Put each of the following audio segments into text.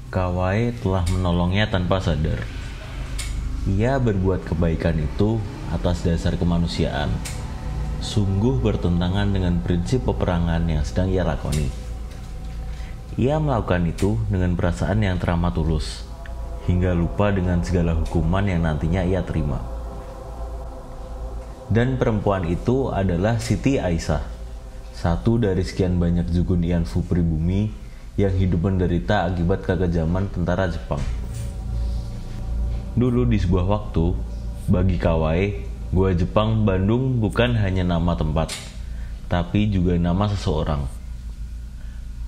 Kawai telah menolongnya tanpa sadar. Ia berbuat kebaikan itu atas dasar kemanusiaan. Sungguh bertentangan dengan prinsip peperangan yang sedang ia lakoni. Ia melakukan itu dengan perasaan yang teramat tulus, hingga lupa dengan segala hukuman yang nantinya ia terima. Dan perempuan itu adalah Siti Aisyah, satu dari sekian banyak Jugun Ianfu pribumi yang hidup menderita akibat kekejaman tentara Jepang. Dulu di sebuah waktu, bagi Kawai, Gua Jepang Bandung bukan hanya nama tempat, tapi juga nama seseorang.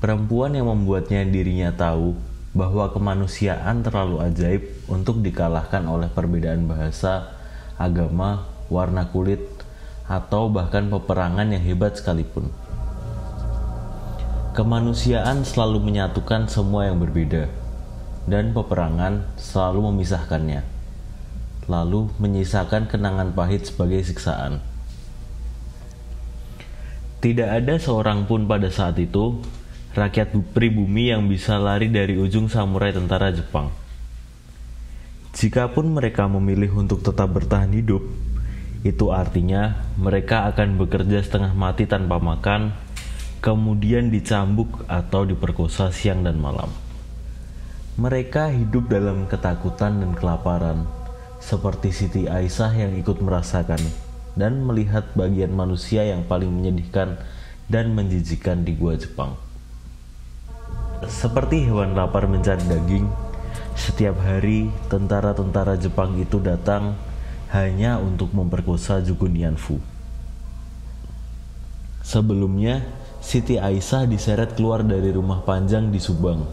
Perempuan yang membuatnya dirinya tahu bahwa kemanusiaan terlalu ajaib untuk dikalahkan oleh perbedaan bahasa, agama, warna kulit, atau bahkan peperangan yang hebat sekalipun. Kemanusiaan selalu menyatukan semua yang berbeda, dan peperangan selalu memisahkannya, lalu menyisakan kenangan pahit sebagai siksaan. Tidak ada seorang pun pada saat itu rakyat pribumi yang bisa lari dari ujung samurai tentara Jepang. Jikapun mereka memilih untuk tetap bertahan hidup, itu artinya mereka akan bekerja setengah mati tanpa makan, kemudian dicambuk atau diperkosa siang dan malam. Mereka hidup dalam ketakutan dan kelaparan, seperti Siti Aisyah yang ikut merasakan dan melihat bagian manusia yang paling menyedihkan dan menjijikkan di gua Jepang. Seperti hewan lapar mencari daging, setiap hari tentara-tentara Jepang itu datang hanya untuk memperkosa Jugun Ianfu. Sebelumnya, Siti Aisyah diseret keluar dari rumah panjang di Subang,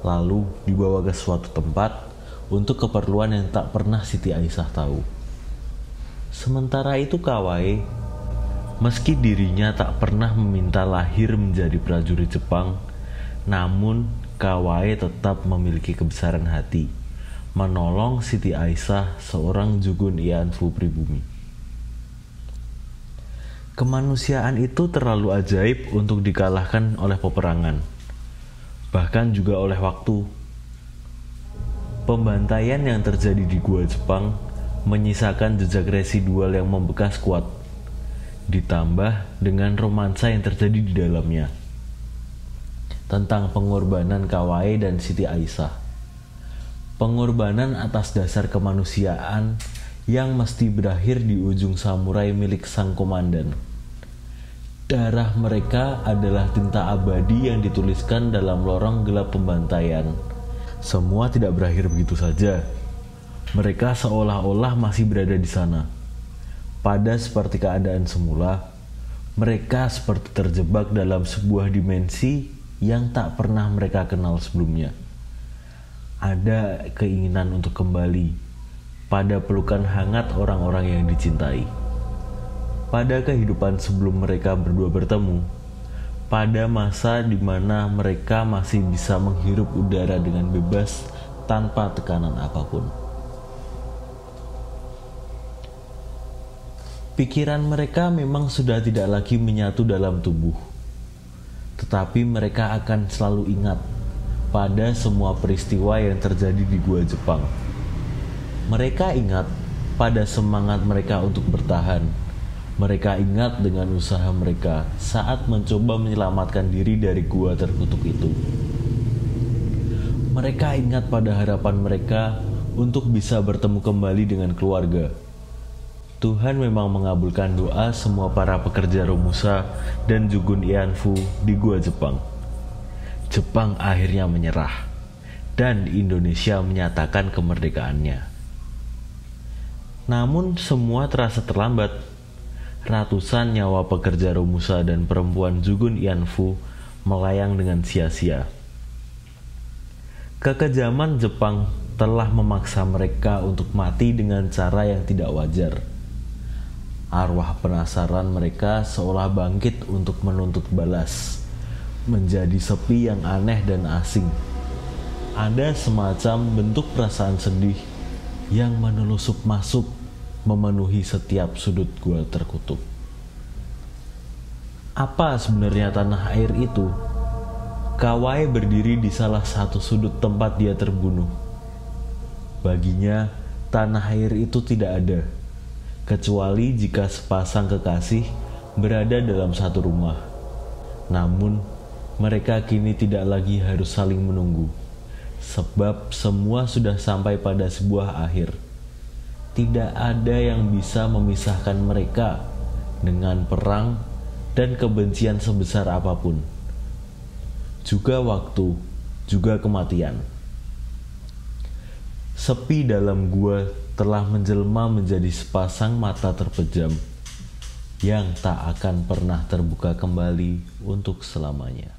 lalu dibawa ke suatu tempat untuk keperluan yang tak pernah Siti Aisyah tahu. Sementara itu Kawai, meski dirinya tak pernah meminta lahir menjadi prajurit Jepang, namun Kawai tetap memiliki kebesaran hati menolong Siti Aisyah, seorang Jugun Ianfu pribumi. Kemanusiaan itu terlalu ajaib untuk dikalahkan oleh peperangan, bahkan juga oleh waktu. Pembantaian yang terjadi di gua Jepang menyisakan jejak residual yang membekas kuat, ditambah dengan romansa yang terjadi di dalamnya tentang pengorbanan Kawai dan Siti Aisyah. Pengorbanan atas dasar kemanusiaan yang mesti berakhir di ujung samurai milik sang komandan. Darah mereka adalah tinta abadi yang dituliskan dalam lorong gelap pembantaian. Semua tidak berakhir begitu saja. Mereka seolah-olah masih berada di sana. Pada seperti keadaan semula, mereka seperti terjebak dalam sebuah dimensi yang tak pernah mereka kenal sebelumnya. Ada keinginan untuk kembali pada pelukan hangat orang-orang yang dicintai. Pada kehidupan sebelum mereka berdua bertemu, pada masa di mana mereka masih bisa menghirup udara dengan bebas tanpa tekanan apapun. Pikiran mereka memang sudah tidak lagi menyatu dalam tubuh, tetapi mereka akan selalu ingat pada semua peristiwa yang terjadi di gua Jepang. Mereka ingat pada semangat mereka untuk bertahan. Mereka ingat dengan usaha mereka saat mencoba menyelamatkan diri dari gua terkutuk itu. Mereka ingat pada harapan mereka untuk bisa bertemu kembali dengan keluarga. Tuhan memang mengabulkan doa semua para pekerja Romusa dan Jugun Ianfu di gua Jepang. Jepang akhirnya menyerah, dan Indonesia menyatakan kemerdekaannya. Namun semua terasa terlambat. Ratusan nyawa pekerja Romusa dan perempuan Jugun Ianfu melayang dengan sia-sia. Kekejaman Jepang telah memaksa mereka untuk mati dengan cara yang tidak wajar. Arwah penasaran mereka seolah bangkit untuk menuntut balas, menjadi sepi yang aneh dan asing. Ada semacam bentuk perasaan sedih yang menelusup masuk, memenuhi setiap sudut gua terkutuk. Apa sebenarnya tanah air itu? Kawai berdiri di salah satu sudut tempat dia terbunuh. Baginya, tanah air itu tidak ada, kecuali jika sepasang kekasih berada dalam satu rumah. Namun, mereka kini tidak lagi harus saling menunggu, sebab semua sudah sampai pada sebuah akhir. Tidak ada yang bisa memisahkan mereka dengan perang dan kebencian sebesar apapun. Juga waktu, juga kematian. Sepi dalam gua telah menjelma menjadi sepasang mata terpejam yang tak akan pernah terbuka kembali untuk selamanya.